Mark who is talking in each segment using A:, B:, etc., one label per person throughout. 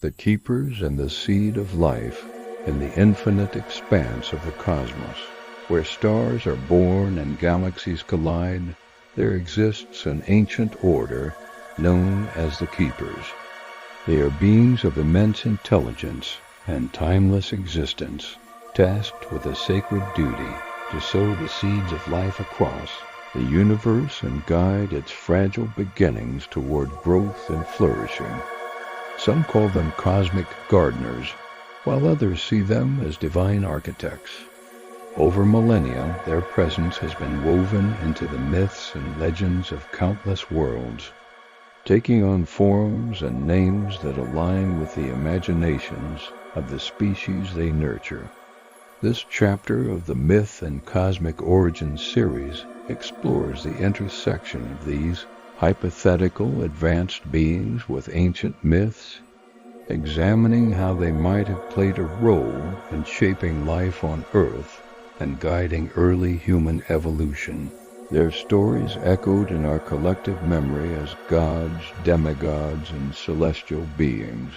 A: the keepers and the seed of life in the infinite expanse of the cosmos. Where stars are born and galaxies collide, there exists an ancient order known as the keepers. They are beings of immense intelligence and timeless existence, tasked with a sacred duty to sow the seeds of life across the universe and guide its fragile beginnings toward growth and flourishing. Some call them cosmic gardeners, while others see them as divine architects. Over millennia, their presence has been woven into the myths and legends of countless worlds, taking on forms and names that align with the imaginations of the species they nurture. This chapter of the Myth and Cosmic Origins series explores the intersection of these hypothetical advanced beings with ancient myths, examining how they might have played a role in shaping life on Earth and guiding early human evolution. Their stories echoed in our collective memory as gods, demigods, and celestial beings.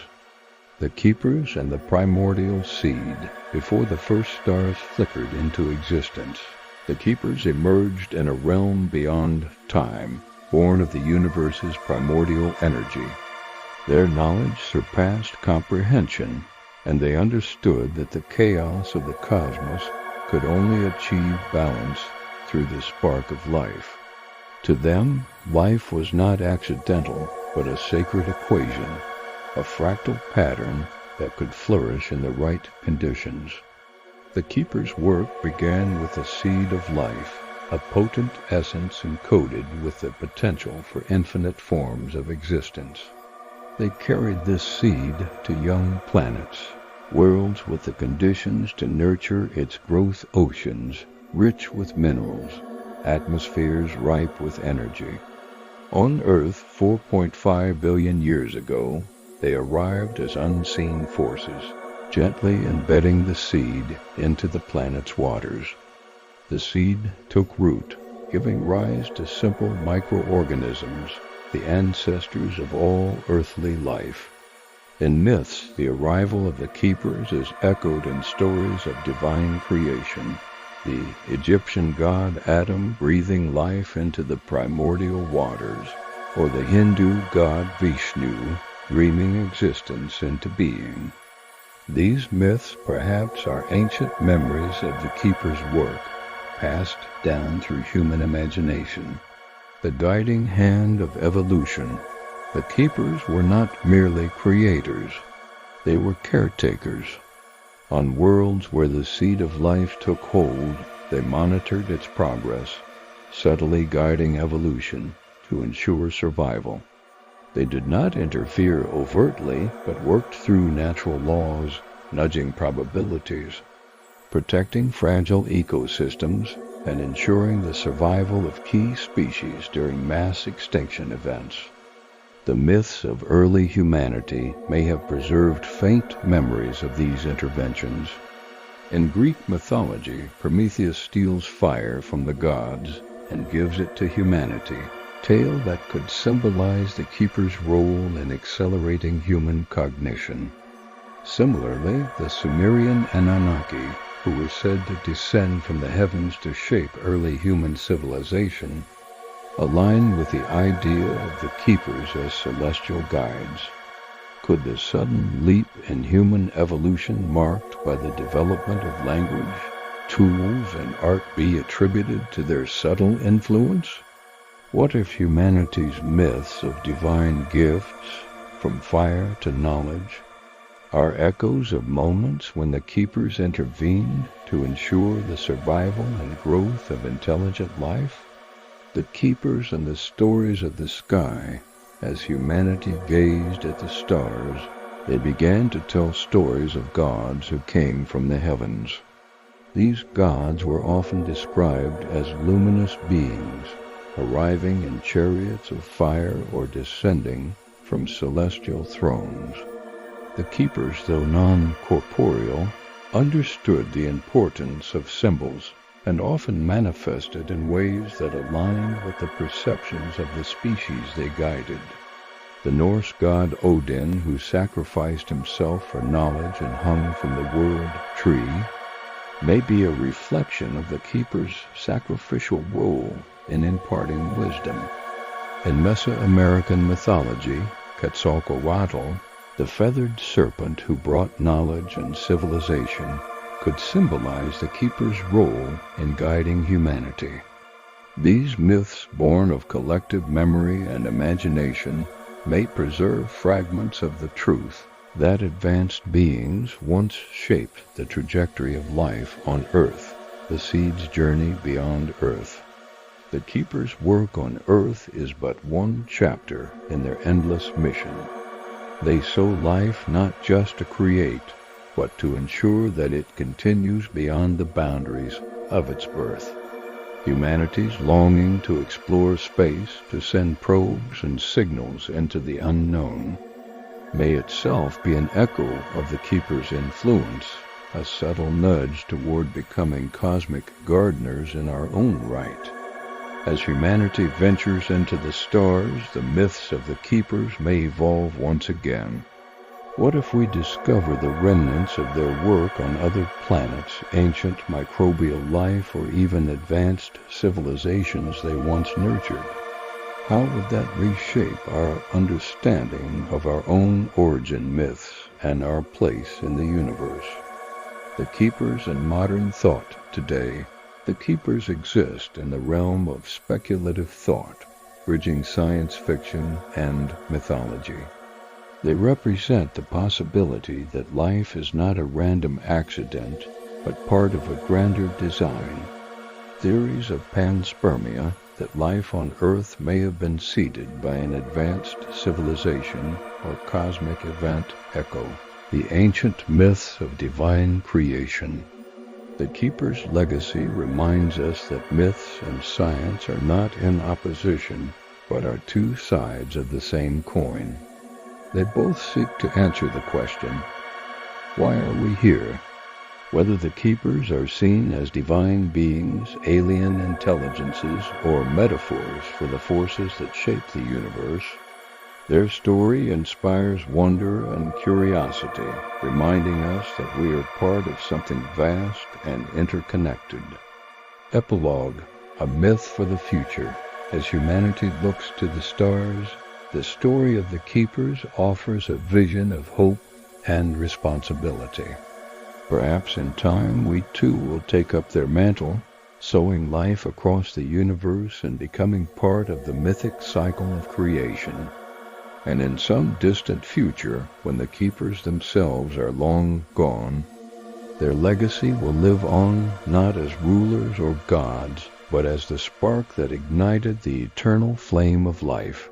A: The keepers and the primordial seed, before the first stars flickered into existence. The keepers emerged in a realm beyond time, born of the universe's primordial energy. Their knowledge surpassed comprehension, and they understood that the chaos of the cosmos could only achieve balance through the spark of life. To them, life was not accidental, but a sacred equation, a fractal pattern that could flourish in the right conditions. The keeper's work began with the seed of life, a potent essence encoded with the potential for infinite forms of existence. They carried this seed to young planets, worlds with the conditions to nurture its growth oceans, rich with minerals, atmospheres ripe with energy. On Earth 4.5 billion years ago, they arrived as unseen forces, gently embedding the seed into the planet's waters. The seed took root, giving rise to simple microorganisms, the ancestors of all earthly life. In myths, the arrival of the keepers is echoed in stories of divine creation, the Egyptian god Adam breathing life into the primordial waters, or the Hindu god Vishnu dreaming existence into being. These myths perhaps are ancient memories of the keeper's work, passed down through human imagination. The guiding hand of evolution. The keepers were not merely creators, they were caretakers. On worlds where the seed of life took hold, they monitored its progress, subtly guiding evolution to ensure survival. They did not interfere overtly, but worked through natural laws, nudging probabilities, protecting fragile ecosystems, and ensuring the survival of key species during mass extinction events. The myths of early humanity may have preserved faint memories of these interventions. In Greek mythology, Prometheus steals fire from the gods and gives it to humanity, tale that could symbolize the keeper's role in accelerating human cognition. Similarly, the Sumerian Annunaki, who were said to descend from the heavens to shape early human civilization, align with the idea of the keepers as celestial guides. Could the sudden leap in human evolution marked by the development of language, tools, and art be attributed to their subtle influence? What if humanity's myths of divine gifts, from fire to knowledge, are echoes of moments when the keepers intervened to ensure the survival and growth of intelligent life? The keepers and the stories of the sky. As humanity gazed at the stars, they began to tell stories of gods who came from the heavens. These gods were often described as luminous beings, arriving in chariots of fire or descending from celestial thrones. The keepers, though non-corporeal, understood the importance of symbols and often manifested in ways that aligned with the perceptions of the species they guided. The Norse god Odin, who sacrificed himself for knowledge and hung from the world tree, may be a reflection of the keeper's sacrificial role in imparting wisdom. In Mesoamerican mythology, Quetzalcoatl, the feathered serpent who brought knowledge and civilization, could symbolize the keeper's role in guiding humanity. These myths, born of collective memory and imagination, may preserve fragments of the truth that advanced beings once shaped the trajectory of life on Earth, the seed's journey beyond Earth. The keeper's work on Earth is but one chapter in their endless mission. They sow life not just to create, but to ensure that it continues beyond the boundaries of its birth. Humanity's longing to explore space, to send probes and signals into the unknown, may itself be an echo of the keeper's influence, a subtle nudge toward becoming cosmic gardeners in our own right. As humanity ventures into the stars, the myths of the keepers may evolve once again. What if we discover the remnants of their work on other planets, ancient microbial life, or even advanced civilizations they once nurtured? How would that reshape our understanding of our own origin myths and our place in the universe? The keepers in modern thought today. The keepers exist in the realm of speculative thought, bridging science fiction and mythology. They represent the possibility that life is not a random accident, but part of a grander design. Theories of panspermia, that life on Earth may have been seeded by an advanced civilization or cosmic event, echo the ancient myths of divine creation. The keeper's legacy reminds us that myths and science are not in opposition, but are two sides of the same coin. They both seek to answer the question, why are we here? Whether the keepers are seen as divine beings, alien intelligences, or metaphors for the forces that shape the universe, their story inspires wonder and curiosity, reminding us that we are part of something vast and interconnected. Epilogue, a myth for the future. As humanity looks to the stars, the story of the keepers offers a vision of hope and responsibility. Perhaps in time we too will take up their mantle, sowing life across the universe and becoming part of the mythic cycle of creation. And in some distant future, when the keepers themselves are long gone, their legacy will live on not as rulers or gods, but as the spark that ignited the eternal flame of life.